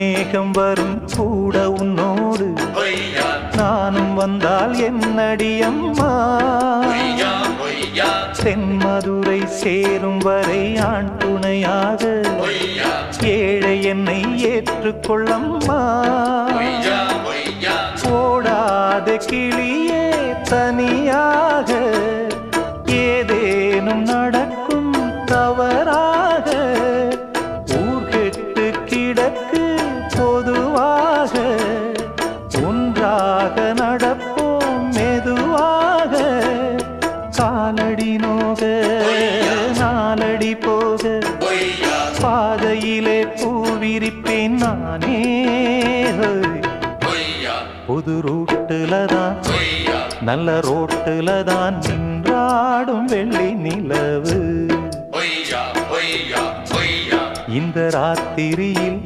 மேகம் வரும் கூட உன்னோடு நானும் வந்தால் என்னடியம்மா தென்மதுரை சேரும் வரை ஆண் துணையாக ஏழை என்னை ஏற்றுக்கொள்ளம்மா ஓடாத கிளியே தனியாக ஏதேனும் நடக்கும் தவறாக ஊர்கெட்டு கிடக்கு பொதுவாக ஒன்றாக நடப்போம் மெதுவாக காலடி நோக நாலடி போக பாதையிலே பூவிரிப்பேன் நானே புது ரூட்டுல தான் நல்ல ரோட்டுல தான் நின்றாடும் வெள்ளி நிலவு இந்த ராத்திரியில்